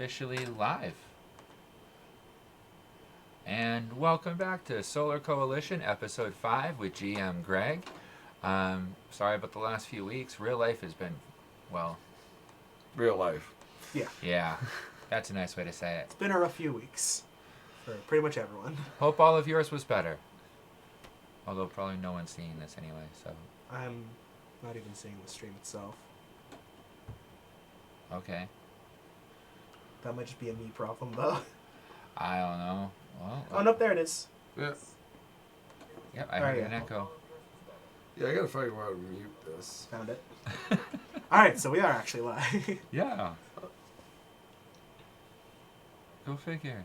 officially live. And welcome back to Solar Coalition, Episode 5 with GM Greg. Sorry about the last few weeks. Real life has been, well... Real life. Yeah. Yeah, that's a nice way to say it. It's been a rough few weeks for pretty much everyone. Hope all of yours was better. Although probably no one's seeing this anyway, so... I'm not even seeing the stream itself. Okay. That might just be a me problem, though. I don't know. Well, Oh, nope, there it is. Yeah. Yep, I heard an echo. Yeah, I gotta figure out how to mute this. Found it. Alright, so we are actually live. Yeah. Go figure.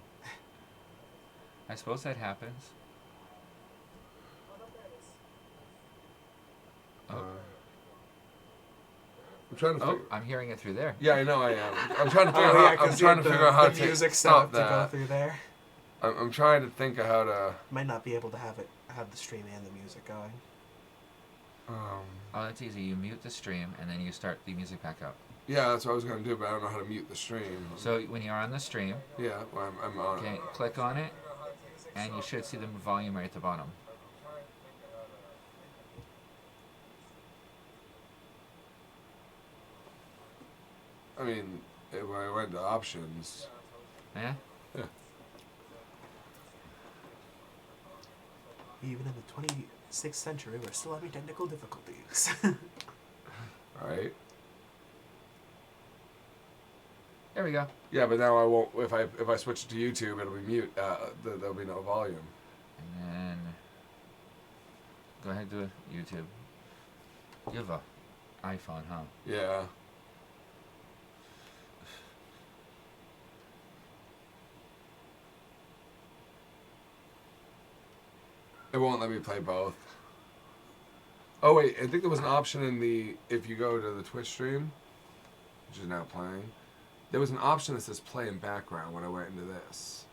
I suppose that happens. Oh. I'm trying to Oh, figure... I'm hearing it through there. Yeah, I know I am. I'm trying to figure Oh, out yeah, I'm 'cause trying to the- figure out how the to music stop set up to go that. through there. I'm trying to think of how to... Might not be able to have the stream and the music going. Oh, that's easy. You mute the stream, and then you start the music back up. Yeah, that's what I was gonna do, but I don't know how to mute the stream. So when you're on the stream, Yeah, well, I'm on okay, it. click on it, and you should see the volume right at the bottom. I mean, when I went to options... Yeah? Yeah. Even in the 26th century, we're still having technical difficulties. Alright. There we go. Yeah, but now I won't... If I switch it to YouTube, it'll be mute. There'll be no volume. And then go ahead and do YouTube. You have a iPhone, huh? Yeah. It won't let me play both. Oh wait, I think there was an option in the... If you go to the Twitch stream, which is now playing, there was an option that says play in background when I went into this.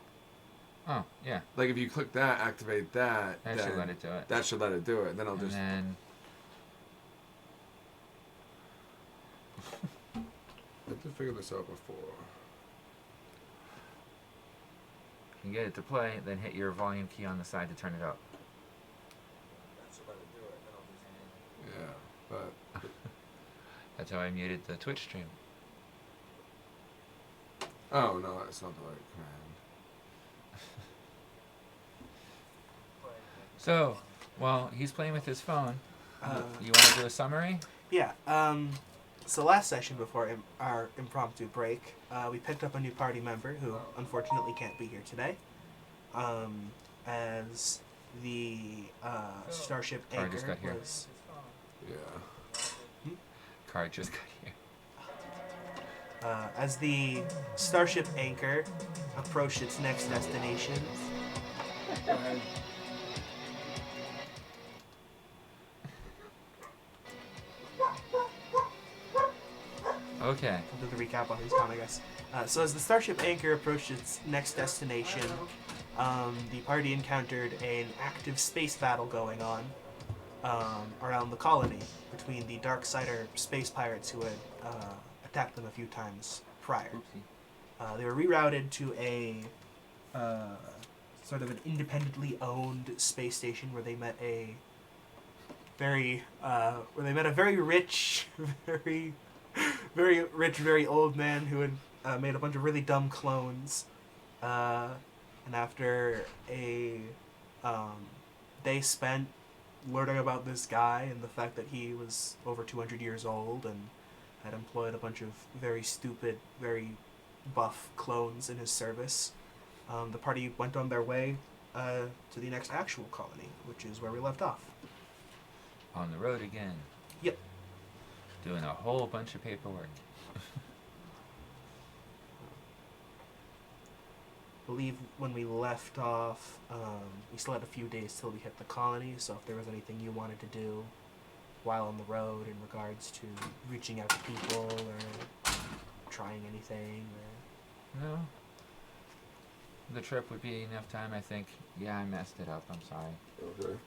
Oh, yeah. Like if you click that, activate that, That then should let it do it. that should let it do it. Then I'll And just... then I have to figure this out before. you get it to play, then hit your volume key on the side to turn it up. Yeah, but... That's how I muted the Twitch stream. Oh, no, that's not the right command. So, while he's playing with his phone, Uh, you want to do a summary? Yeah. So last session before our impromptu break, we picked up a new party member who unfortunately can't be here today. As the Starship Car Anchor just got here. was... Yeah. Car just got here. As the Starship Anchor approached its next destination... Okay. I'll do the recap on who's gone, I guess. So as the Starship Anchor approached its next destination, the party encountered an active space battle going on around the colony between the Darksider space pirates who had attacked them a few times prior. Oopsie. They were rerouted to a sort of an independently owned space station where they met a very rich, very old man who had made a bunch of really dumb clones. And after a day spent learning about this guy and the fact that he was over 200 years old and had employed a bunch of very stupid, very buff clones in his service, the party went on their way to the next actual colony, which is where we left off. On the road again. Yep. Doing a whole bunch of paperwork. I believe when we left off, we still had a few days till we hit the colony, so if there was anything you wanted to do while on the road in regards to reaching out to people or trying anything or... No. The trip would be enough time, I think. Yeah, I messed it up. I'm sorry. Okay.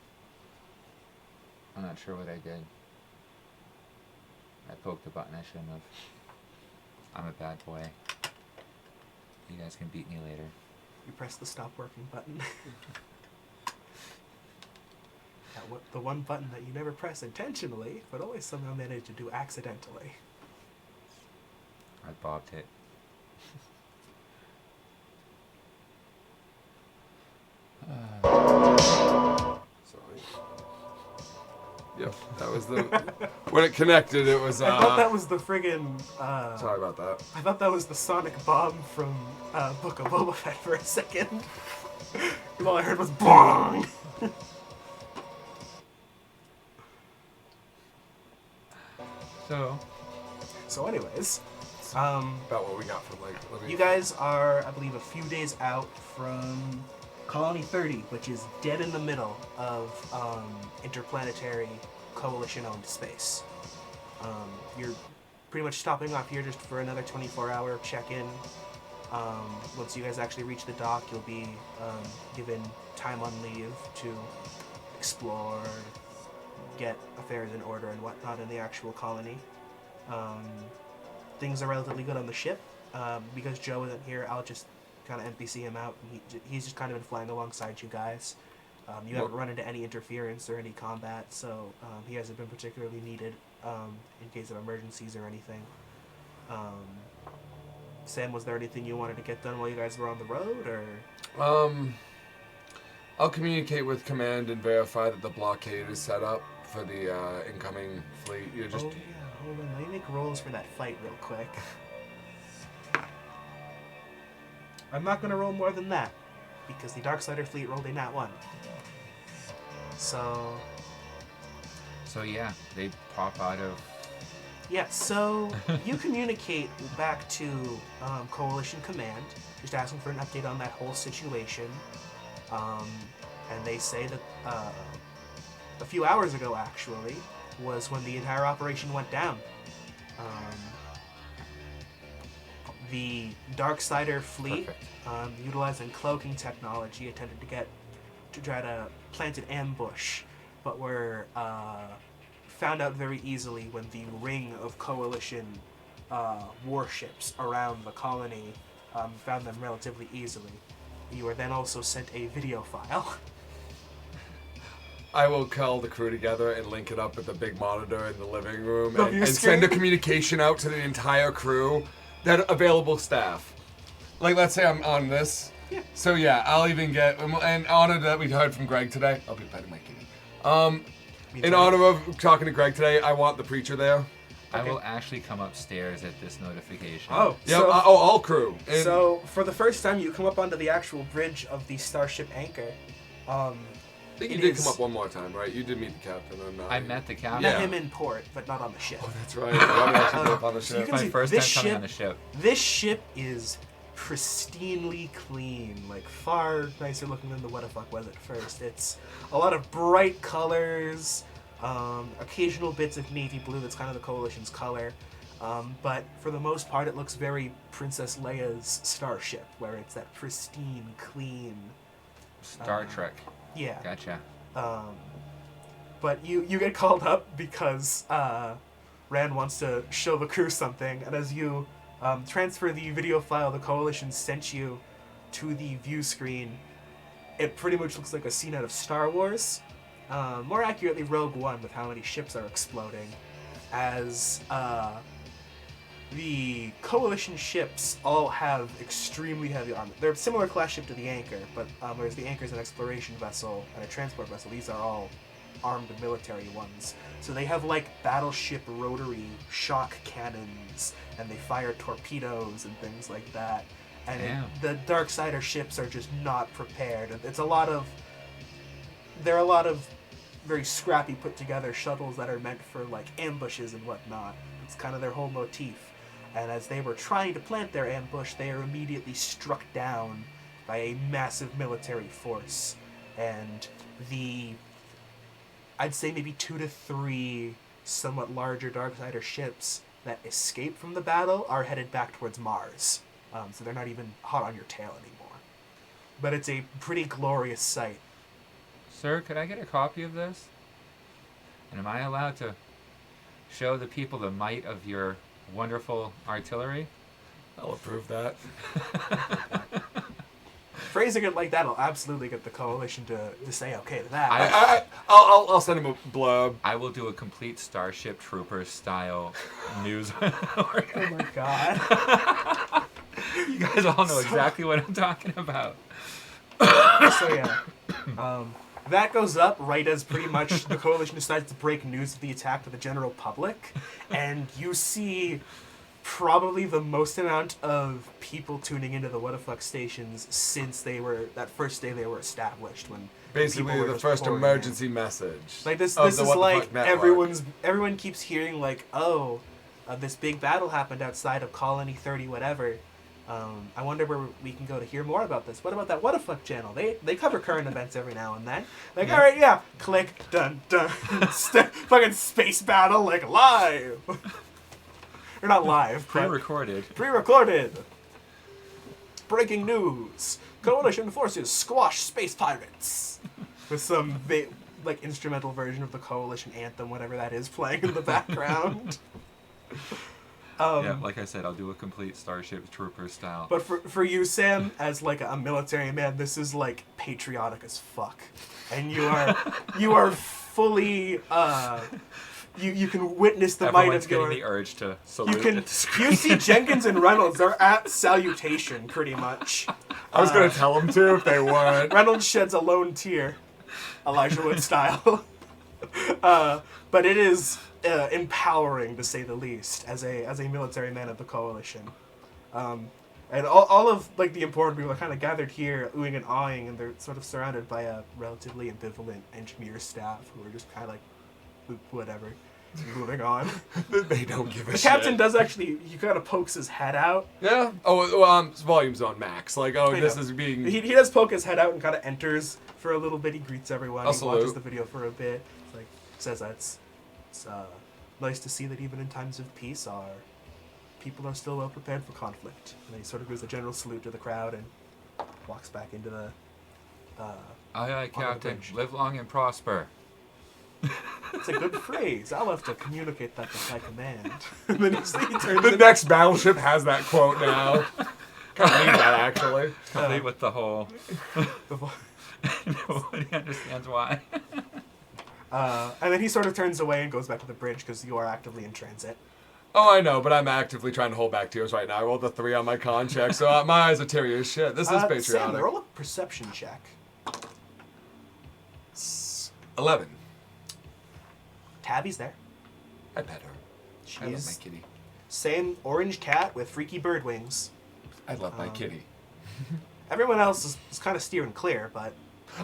I'm not sure what I did. I poked the button I shouldn't have. I'm a bad boy. You guys can beat me later. You press the stop working button. The one button that you never press intentionally, but always somehow manage to do accidentally. I bobbed it. Sorry. Yep, that was the. When it connected, it was. I thought that was the friggin'. Sorry about that. I thought that was the sonic bomb from Book of Boba Fett for a second. All I heard was BONG! So anyways, About what we got from like. you guys are, I believe, a few days out from Colony 30, which is dead in the middle of interplanetary coalition-owned space. You're pretty much stopping off here just for another 24-hour check-in. Once you guys actually reach the dock, you'll be given time on leave to explore, get affairs in order and whatnot in the actual colony. Things are relatively good on the ship. Because Joe isn't here, I'll just kind of NPC him out. He's just kind of been flying alongside you guys. You haven't run into any interference or any combat, so he hasn't been particularly needed in case of emergencies or anything. Sam, was there anything you wanted to get done while you guys were on the road, or? I'll communicate with command and verify that the blockade is set up for the incoming fleet. You just. Oh yeah, hold on. Let me make rolls for that fight real quick. I'm not gonna roll more than that because the Darksider fleet rolled a nat 1. So yeah, they pop out of. yeah, so you communicate back to Coalition Command, just asking for an update on that whole situation. And they say that a few hours ago, actually, was when the entire operation went down. The Darksider fleet, utilizing cloaking technology, attempted to try to plant an ambush, but were found out very easily when the ring of Coalition warships around the colony found them relatively easily. You were then also sent a video file. I will call the crew together and link it up with the big monitor in the living room The and view send a screen? communication out to the entire crew, that available staff. Like, let's say I'm on this. Yeah. So yeah, I'll even get, and honored that we heard from Greg today. I'll be petting my kitty. In honor of talking to Greg today, I want the preacher there. I Okay. will actually come upstairs at this notification. Oh, Yeah, so, all crew. And so for the first time, you come up onto the actual bridge of the Starship Anchor. I think you it did is- come up one more time, right? You did meet the captain. I met the captain. Met Yeah. him in port, but not on the ship. Oh, that's right. I'm actually up on the So you ship. can My see first time this coming ship- on the ship. This ship is pristinely clean, like far nicer looking than the What the Fuck Was It first. It's a lot of bright colors, occasional bits of navy blue that's kind of the Coalition's color, but for the most part it looks very Princess Leia's starship, where it's that pristine, clean, Star Trek. yeah. Gotcha. But you get called up because Rand wants to show the crew something, and as you transfer the video file the Coalition sent you to the view screen, it pretty much looks like a scene out of Star Wars. More accurately, Rogue One, with how many ships are exploding. As the Coalition ships all have extremely heavy armor. They're a similar class ship to the Anchor, but whereas the Anchor is an exploration vessel and a transport vessel, these are all armed military ones. So they have like battleship rotary shock cannons, and they fire torpedoes and things like that. And Damn. the Darksider ships are just not prepared. It's there are a lot of very scrappy put together shuttles that are meant for like ambushes and whatnot. It's kind of their whole motif. And as they were trying to plant their ambush, they are immediately struck down by a massive military force. And I'd say maybe 2 to 3 somewhat larger Darksider ships that escape from the battle are headed back towards Mars. So they're not even hot on your tail anymore. But it's a pretty glorious sight. Sir, could I get a copy of this? And am I allowed to show the people the might of your wonderful artillery? I'll approve that. Phrasing it like that will absolutely get the coalition to say okay to that. I'll send him a blurb. I will do a complete Starship Troopers style news. Oh my god. You guys all know exactly what I'm talking about. So yeah, that goes up right as pretty much the coalition decides to break news of the attack to the general public, and you see probably the most amount of people tuning into the What the Fuck stations since that first day they were established, when Basically, people were the just first pouring emergency message. like this of is the What the like Fuck network. everyone keeps hearing like, oh, this big battle happened outside of Colony 30 whatever. I wonder where we can go to hear more about this. What about that What the Fuck channel? They cover current events every now and then. Like, all right, yeah, click, dun dun, fucking space battle like live. Or not live, but Pre-recorded. pre-recorded. Breaking news: Coalition forces squash space pirates. With some like instrumental version of the Coalition anthem, whatever that is, playing in the background. Yeah, like I said, I'll do a complete Starship Troopers style. But for you, Sam, as like a military man, this is like patriotic as fuck, and you are fully you can witness the might Everyone's of getting your. the urge to salute. You can at the screen. you see Jenkins and Reynolds, they're at salutation pretty much. I was gonna tell them to if they weren't. Reynolds sheds a lone tear, Elijah Wood style. But it is empowering, to say the least, as a military man of the coalition. And all of like the important people are kind of gathered here, oohing and awing, and they're sort of surrounded by a relatively ambivalent engineer staff who are just kind of like, whatever, moving on. They don't give a The shit. captain does actually, he kind of pokes his head out. Yeah. Oh, well, volume's on max. Like, oh, I this know. is being. He does poke his head out and kind of enters for a little bit. He greets everyone. I'll He watches salute. the video for a bit. It's like, says that it's nice to see that even in times of peace, people are still well prepared for conflict. And he sort of gives a general salute to the crowd and walks back into the. Aye, aye, the Captain. bridge. Live long and prosper. It's a good phrase. I'll have to communicate that to my command. And then he turns The in- next battleship has that quote now. Kind of need that actually. Complete with the whole. the vo- Nobody understands why. and then he sort of turns away and goes back to the bridge because you are actively in transit. Oh, I know, but I'm actively trying to hold back tears right now. I rolled a 3 on my con check, so my eyes are teary as shit. This is Sam, patriotic. roll a perception check. 11. Tabby's there. I pet her. I love my She's kitty. same orange cat with freaky bird wings. I love my kitty. Everyone else is kind of steering clear, but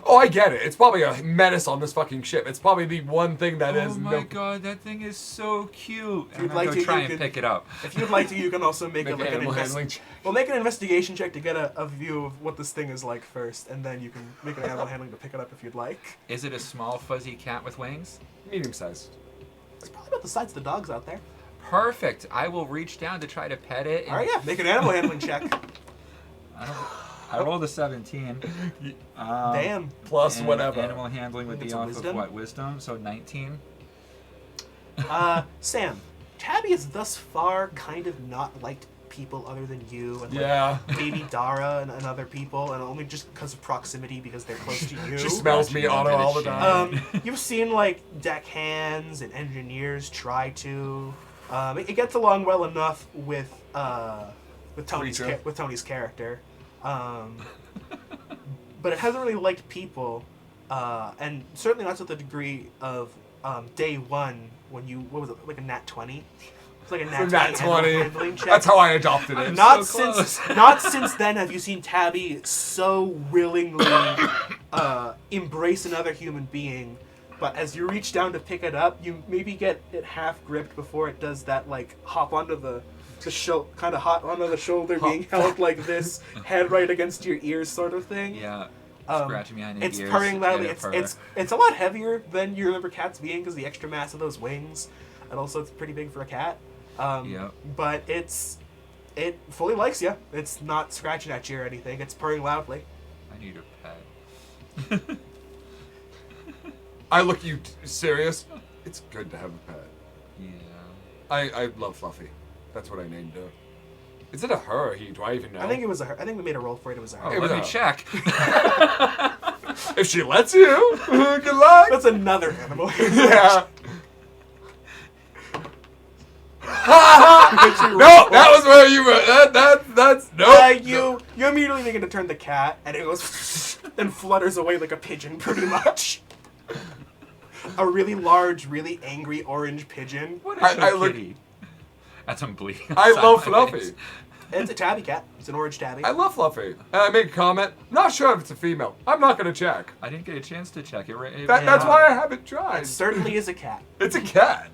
Oh, I get it. It's probably a menace on this fucking ship. It's probably the one thing that is. Oh my god, that thing is so cute. If you'd I'm like gonna to, try you and could- pick it up. if you'd like to, you can also make, Make it like an animal handling check. Well, make an investigation check to get a view of what this thing is like first, and then you can make an animal handling to pick it up if you'd like. Is it a small fuzzy cat with wings? Medium sized. It's probably about the size of the dogs out there. Perfect. I will reach down to try to pet it. All right, yeah, make an animal handling check. I rolled a 17. Damn. Plus and whatever. Animal handling would It's be a off wisdom? of what? Wisdom? So 19. Sam, Tabby has thus far kind of not liked people other than you and like, Yeah. maybe Dara and other people, and only just because of proximity, because they're close to you. She smells me Scratching auto under the all the chin. time. You've seen like deckhands and engineers try to. It gets along well enough with Tony's Preacher. with Tony's character, but it hasn't really liked people, and certainly not to the degree of day one when you what was it like a nat 20. It's like a nat 20. Nat 20. handling check. That's how I adopted it. Not so since then have you seen Tabby so willingly embrace another human being, but as you reach down to pick it up, you maybe get it half gripped before it does that like hop onto the kind of hot onto the shoulder, being held like this, head right against your ears, sort of thing. Yeah. Um, Scratching behind the It's ears. purring loudly. get a It's a lot heavier than you remember cats being because the extra mass of those wings, and also it's pretty big for a cat. Yep. But it fully likes you. It's not scratching at you or anything. It's purring loudly. I need a pet. I look you serious. It's good to have a pet. Yeah. I love Fluffy. That's what I named her. Is it a her or he? Do I even know? I think it was a her. I think we made a roll for it. It was a her. Oh, It was let me a- check. If she lets you, good luck. That's another animal. Yeah. No, that was where you were. That's nope. You immediately begin to turn the cat, and it goes and flutters away like a pigeon, pretty much. A really large, really angry orange pigeon. What I a look- kitty. That's some bleeding. I love outside my face. Fluffy. It's a tabby cat. It's an orange tabby. I love Fluffy. And I make a comment. Not sure if it's a female. I'm not gonna check. I didn't get a chance to check it. That's why I haven't tried. It certainly is a cat. It's a cat.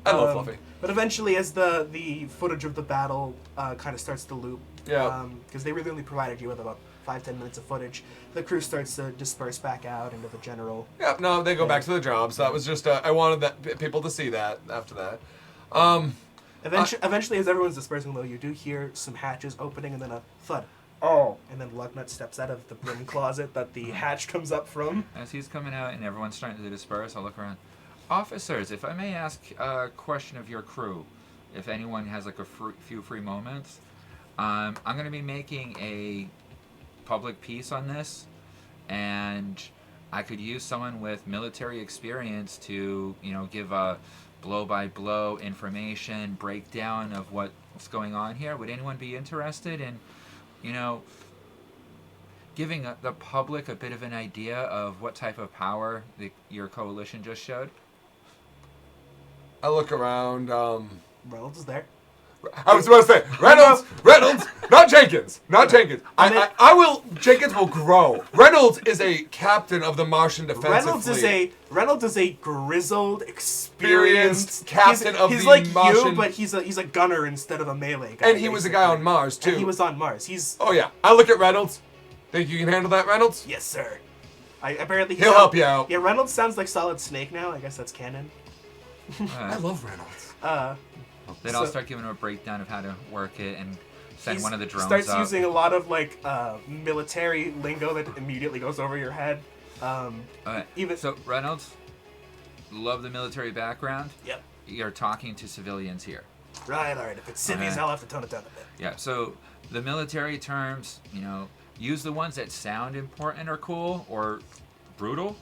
I love Fluffy. But eventually, as the footage of the battle kind of starts to loop, Yeah. because they really only provided you with about 5-10 minutes of footage, the crew starts to disperse back out into the general. Yep. No, they go back to the jobs. That was just. I wanted people to see that after that. Eventually, as everyone's dispersing, though, you do hear some hatches opening and then a thud. Oh! And then Lugnut steps out of the broom closet that the hatch comes up from. As he's coming out and everyone's starting to disperse, I'll look around. Officers, if I may ask a question of your crew, if anyone has like a few free moments, I'm going to be making a public piece on this, and I could use someone with military experience to, give a blow-by-blow information breakdown of what's going on here. Would anyone be interested in, giving the public a bit of an idea of what type of power your coalition just showed? I look around. Reynolds is there. I was about to say Reynolds, not Jenkins. I will. Jenkins will grow. Reynolds is a captain of the Martian defensive fleet. Reynolds is a grizzled, experienced captain of he's the like Martian. you, but he's a gunner instead of a melee guy. And he was a guy on Mars too. And he was on Mars. He's Oh yeah. I look at Reynolds. Think you can handle that, Reynolds? yes, sir. Apparently He'll help you out. Yeah, Reynolds sounds like Solid Snake now. I guess that's canon. I love Reynolds. Then I'll start giving him a breakdown of how to work it and send one of the drones starts up. using a lot of military lingo that immediately goes over your head. Even So Reynolds, love the military background. Yep. You're talking to civilians here. Right. All right. If it's civvies, Okay. I'll have to tone it down a bit. Yeah. So the military terms, use the ones that sound important or cool or brutal.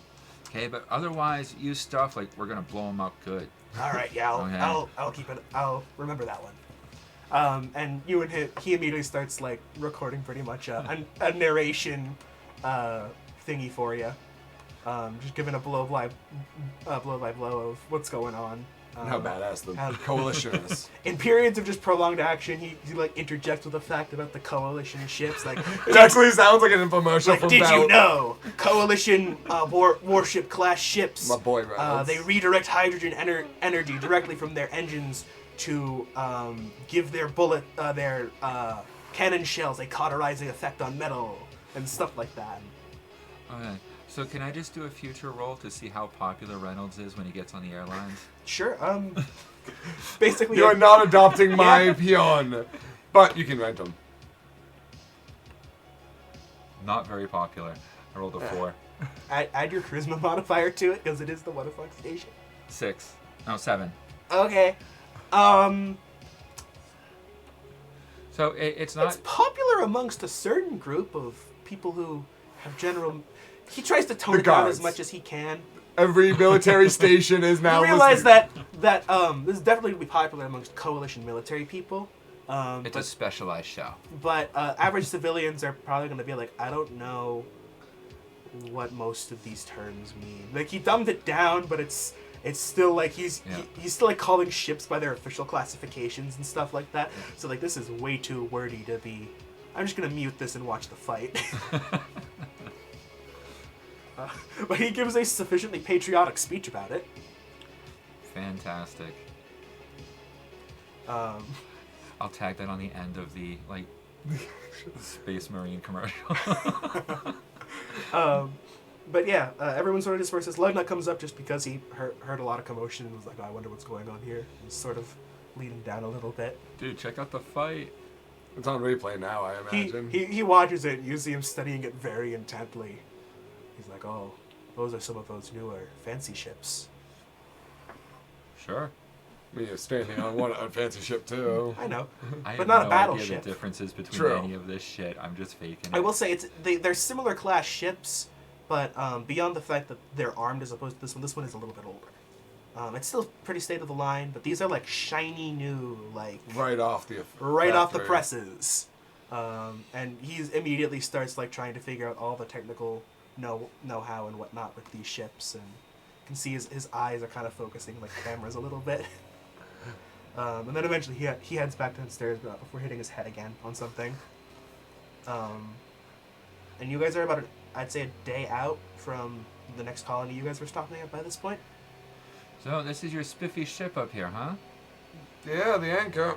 Okay, but otherwise use stuff like we're gonna blow them up good. All right. Yeah. Okay. I'll keep it. I'll remember that one. And you and he immediately starts recording pretty much a narration thingy for you. Just giving a blow by blow of what's going on. How badass the how- coalition is. In periods of just prolonged action, he interjects with a fact about the coalition ships. It actually sounds like an infomercial from Did Battle. you know coalition warship class ships? My boy Reynolds. They redirect hydrogen energy directly from their engines to give their their cannon shells a cauterizing effect on metal and stuff like that. Okay. So can I just do a future roll to see how popular Reynolds is when he gets on the airlines? Sure. Basically, You are not adopting my peon, but you can rent them. Not very popular. I rolled a 4. add your charisma modifier to it because it is the what the fuck station. 6. No, 7. Okay. So it's not. It's popular amongst a certain group of people who have general. He tries to tone The it down guards. as much as he can. Every military station is now. You realize listening. that this is definitely going to be popular amongst coalition military people. It's a specialized show. But average civilians are probably going to be like, I don't know what most of these terms mean. Like he dumbed it down, but it's still like he's still like calling ships by their official classifications and stuff like that. So like this is way too wordy to be. I'm just gonna mute this and watch the fight. But he gives a sufficiently patriotic speech about it. Fantastic. I'll tag that on the end of the Space Marine commercial. But yeah, everyone sort of disperses. Lugnut comes up just because he heard a lot of commotion and was like, oh, I wonder what's going on here. He's sort of leading down a little bit. Dude, check out the fight. It's on replay now, I imagine. He watches it. You see him studying it very intently. He's like, oh, those are some of those newer fancy ships. Sure. I mean, you're standing on one a fancy ship too. I know. I But have not a no battleship. idea the differences between True. any of this shit. I'm just faking it. I will say they're similar class ships, but beyond the fact that they're armed as opposed to this one is a little bit older. It's still pretty state of the line, but these are like shiny new, like Right off the the factory. presses. And he immediately starts like trying to figure out all the technical know-how and whatnot with these ships, and you can see his eyes are kind of focusing like cameras a little bit. And then eventually he heads back downstairs before hitting his head again on something. And you guys are about, I'd say, a day out from the next colony you guys were stopping at by this point. So this is your spiffy ship up here, huh? Yeah, the anchor.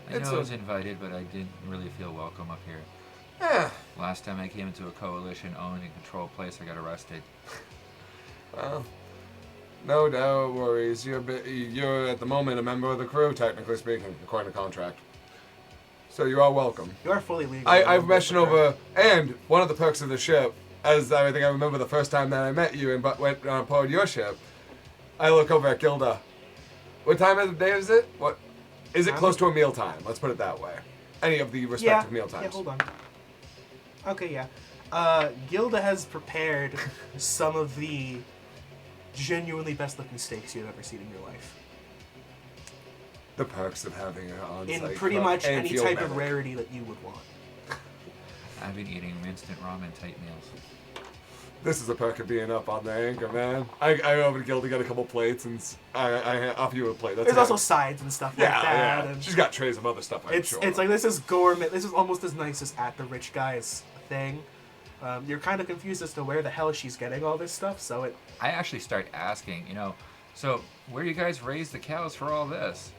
I know I was invited, but I didn't really feel welcome up here. Yeah. Last time I came into a coalition-owned and controlled place, I got arrested. Well, no worries. You're at the moment a member of the crew, technically speaking, according to contract. So you are welcome. You are fully legal. I've mentioned over, and one of the perks of the ship, as I think I remember the first time that I met you and went on board your ship, I look over at Gilda. What time of the day is it? What is it? Close to a meal time. Let's put it that way. Any of the respective meal times. Yeah, hold on. Okay, yeah. Gilda has prepared some of the genuinely best-looking steaks you've ever seen in your life. The perks of having an on-site In pretty cook much and any field type of medic. rarity that you would want. I've been eating instant ramen type meals. This is a perk of being up on the anchor, man. I over to Gilda to get a couple plates and I offer you a plate. That's There's it. also sides and stuff like that. yeah. And She's got trays of other stuff. I'm sure. it's like this is gourmet. This is almost as nice as at the rich guy's thing. You're kind of confused as to where the hell she's getting all this stuff. So it. I actually start asking, so where do you guys raise the cows for all this?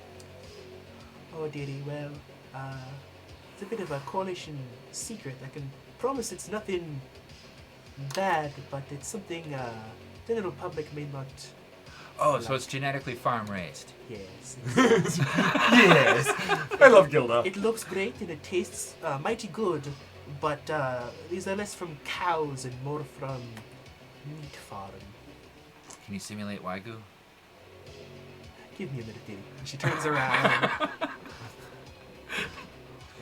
Oh, dearie. Well, it's a bit of a coalition secret. I can promise it's nothing bad, but it's something the general public may not. Oh, so it's genetically farm raised. Yes. yes. I love Gilda. It looks great and it tastes mighty good, but these are less from cows and more from meat farm. Can you simulate Wagyu? Give me a minute, dearie. And she turns around.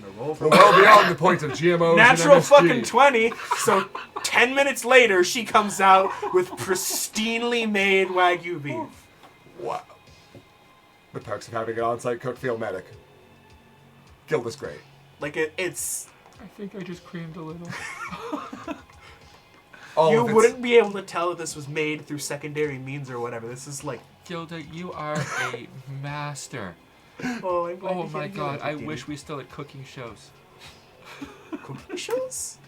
Gonna roll for We're well beyond the point of GMOs natural and MSG. fucking 20. So 10 minutes later, she comes out with pristinely made Wagyu beef. Wow. The perks of having an on-site cook field medic. Gilda's great. Like it's. I think I just creamed a little. You wouldn't be able to tell if this was made through secondary means or whatever. This is like. Gilda, you are a master. Oh, I'm glad Oh to hear my you god, like it, I dearie. wish we still had cooking shows. Cooking shows?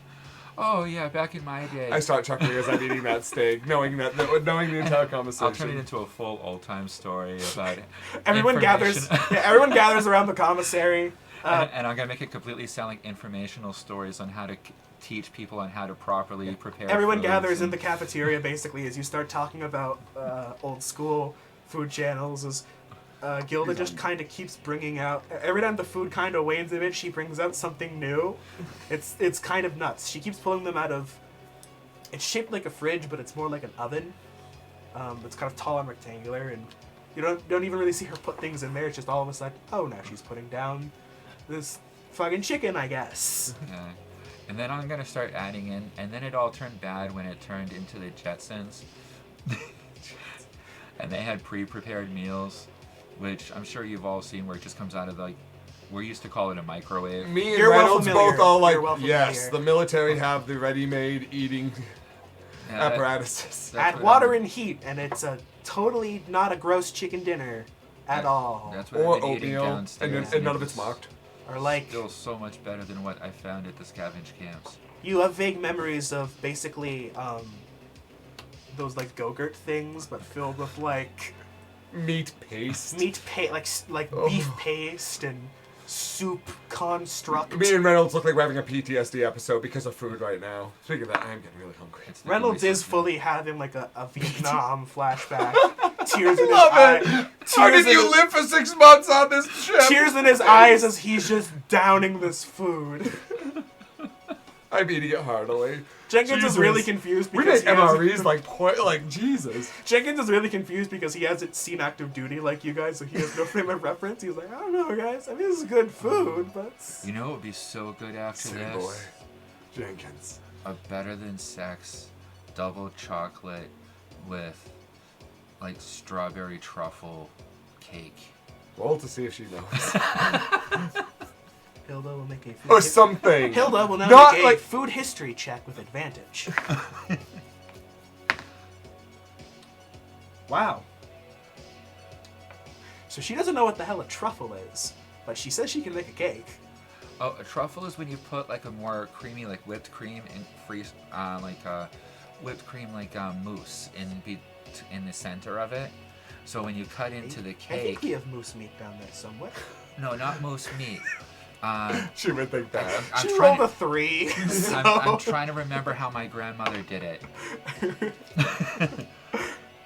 Oh yeah, back in my day. I start chuckling as I'm eating that steak, knowing the entire conversation. I'll turn it into a full old-time story about it. Everyone gathers. Yeah, everyone gathers around the commissary. And I'm gonna make it completely sound like informational stories on how to teach people on how to properly prepare. Everyone foods gathers in and- the cafeteria basically as you start talking about old school food channels. As Gilda just kind of keeps bringing out every time the food kind of wanes a bit, she brings out something new. It's kind of nuts. She keeps pulling them out of. It's shaped like a fridge, but it's more like an oven. It's kind of tall and rectangular, and you don't even really see her put things in there. It's just all of a sudden, oh, now she's putting down this fucking chicken, I guess. Yeah. And then I'm gonna start adding in, and then it all turned bad when it turned into the Jetsons. And they had pre-prepared meals, which I'm sure you've all seen, where it just comes out of we used to call it a microwave. Me and You're well Reynolds familiar. both all like, You're well yes, familiar. the military have the ready-made eating Yeah, that- apparatuses. that's Add what water I'm- and heat, and it's a totally not a gross chicken dinner at all. That's what Or I've been eating oatmeal, downstairs. and none of it's marked. Or like Still so much better than what I found at the scavenge camps. you have vague memories of basically those like Go-Gurt things, but filled with like Meat paste. like Oh. beef paste and soup construct. Me and Reynolds look like we're having a PTSD episode because of food right now. Speaking of that, I'm getting really hungry. It's the Reynolds gooey is something. fully having like a Vietnam flashback. Tears in his Love eyes. it! How did you live for 6 months on this ship? Tears in his eyes as he's just downing this food. I'm eating it heartily. Jenkins is really Jesus. confused We because make he MREs like Jesus. Jenkins is really confused because he hasn't seen active duty like you guys, so he has no frame of reference. He's like, I don't know, guys. I mean, this is good food, but You know what would be so good after Silly this? boy. Jenkins. A better than sex double chocolate with like strawberry truffle cake. Roll to see if she knows. Hilda will make a food Or something. Hilda will now Not make a like- food history check with advantage. Wow. So she doesn't know what the hell a truffle is, but she says she can make a cake. Oh, a truffle is when you put like a more creamy, like whipped cream and freeze, whipped cream like mousse in the center of it. So when you cut into the I think we cake, have moose meat down there somewhere. no, not mousse meat. She would think that. I'm She trying rolled a to- 3. So. I'm trying to remember how my grandmother did it.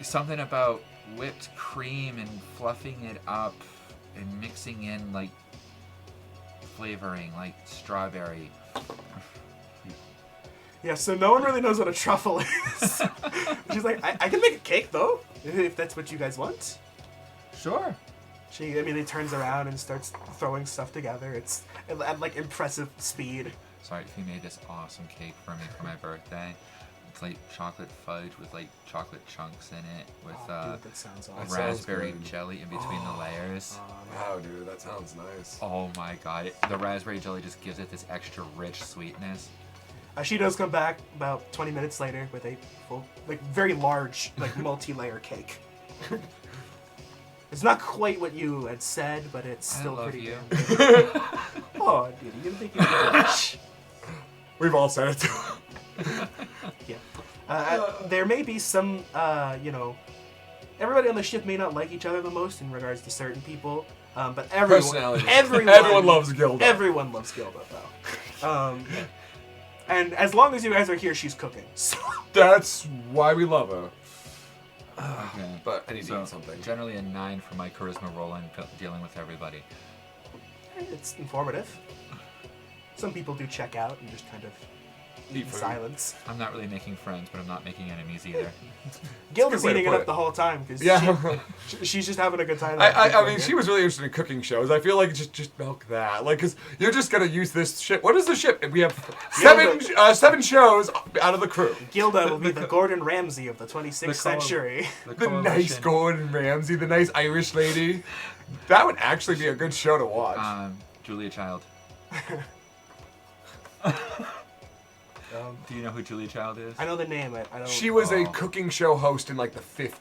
Something about whipped cream and fluffing it up and mixing in like flavoring, like strawberry. Yeah, so no one really knows what a truffle is. She's like, I can make a cake though, if that's what you guys want. Sure. She immediately turns around and starts throwing stuff together. It's at like impressive speed. Sorry if you made this awesome cake for me for my birthday. It's like chocolate fudge with like chocolate chunks in it with Oh, dude, that sounds That awesome. sounds raspberry good. jelly in between the layers. Wow, dude, that sounds nice. Oh my god. The raspberry jelly just gives it this extra rich sweetness. She does come back about 20 minutes later with a full, like very large, like multi-layer cake. It's not quite what you had said, but it's I still love pretty you. damn good. Oh, dude, you didn't think you could We've all said it to him. Yeah. There may be some, everybody on the ship may not like each other the most in regards to certain people, but Personality. everyone loves Gilda. Everyone loves Gilda, though. And as long as you guys are here, she's cooking. So That's why we love her. Okay. But I need to So eat something. generally a 9 for my charisma roll and dealing with everybody. it's informative. Some people do check out and just kind of eat in food. silence. I'm not really making friends, but I'm not making enemies either. Gilda's good way to eating it put up it. the whole time because Yeah. she's just having a good time. I mean, she was really interested in cooking shows. I feel like just milk that. Like, because you're just going to use this ship. What is the ship? We have seven shows out of the crew. Gilda will be the Gordon Ramsay of the 26th The column. century. The nice Gordon Ramsay, the nice Irish lady. That would actually be a good show to watch. Julia Child. Do you know who Julia Child is? I know the name. I don't. She was a Oh. cooking show host in like the 50s.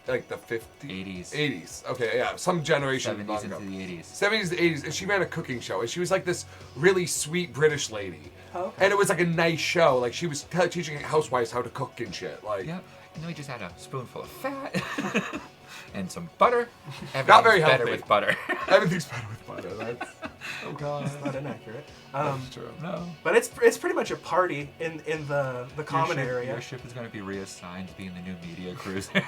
80s. 80s. Okay, yeah, some generation 70s long into ago. the 80s. 70s to 80s, and she ran a cooking show, and she was like this really sweet British lady. Oh, okay. And it was like a nice show. Like she was teaching housewives how to cook and shit. Like, Yep. And then we just had a spoonful of fat and some butter. Not very Everything's better healthy. with butter. everything's better with butter. That's, oh god, That's not inaccurate. that's true. No. But it's pretty much a party in the common your ship, area. Your ship is going to be reassigned to being the new media cruiser.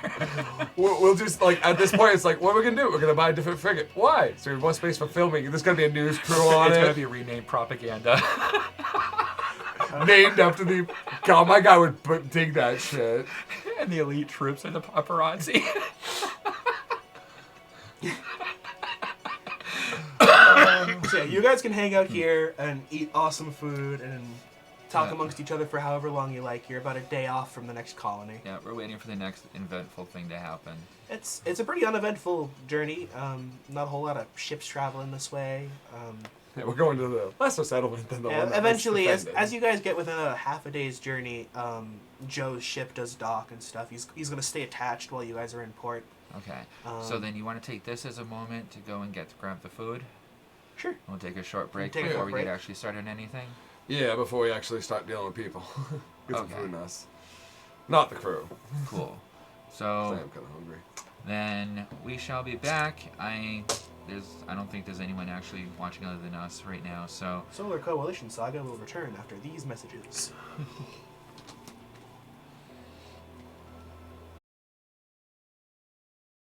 We'll just like at this point, it's like, what are we gonna do? We're gonna buy a different frigate. Why? So we have more space for filming. There's gonna be a news crew on it's going to it, be renamed Propaganda. named after the. God, my guy would dig that shit. And the elite troops are the paparazzi. So yeah, you guys can hang out here and eat awesome food and talk amongst each other for however long you like. You're about a day off from the next colony. Yeah, we're waiting for the next eventful thing to happen. It's a pretty uneventful journey. Not a whole lot of ships traveling this way. Yeah, we're going to the lesser settlement than the one. that was Eventually, as defended. you guys get within a half a day's journey, Joe's ship does dock and stuff. He's gonna stay attached while you guys are in port. Okay. So then you want to take this as a moment to go and grab the food? Sure. We'll take a short break Take a before short we break. get actually started anything. Yeah, before we actually start dealing with people. Get some Okay. food in us. Not the crew. Cool. 'Cause I So am kind of hungry. then we shall be back. I don't think there's anyone actually watching other than us right now. So Solar Coalition Saga will return after these messages.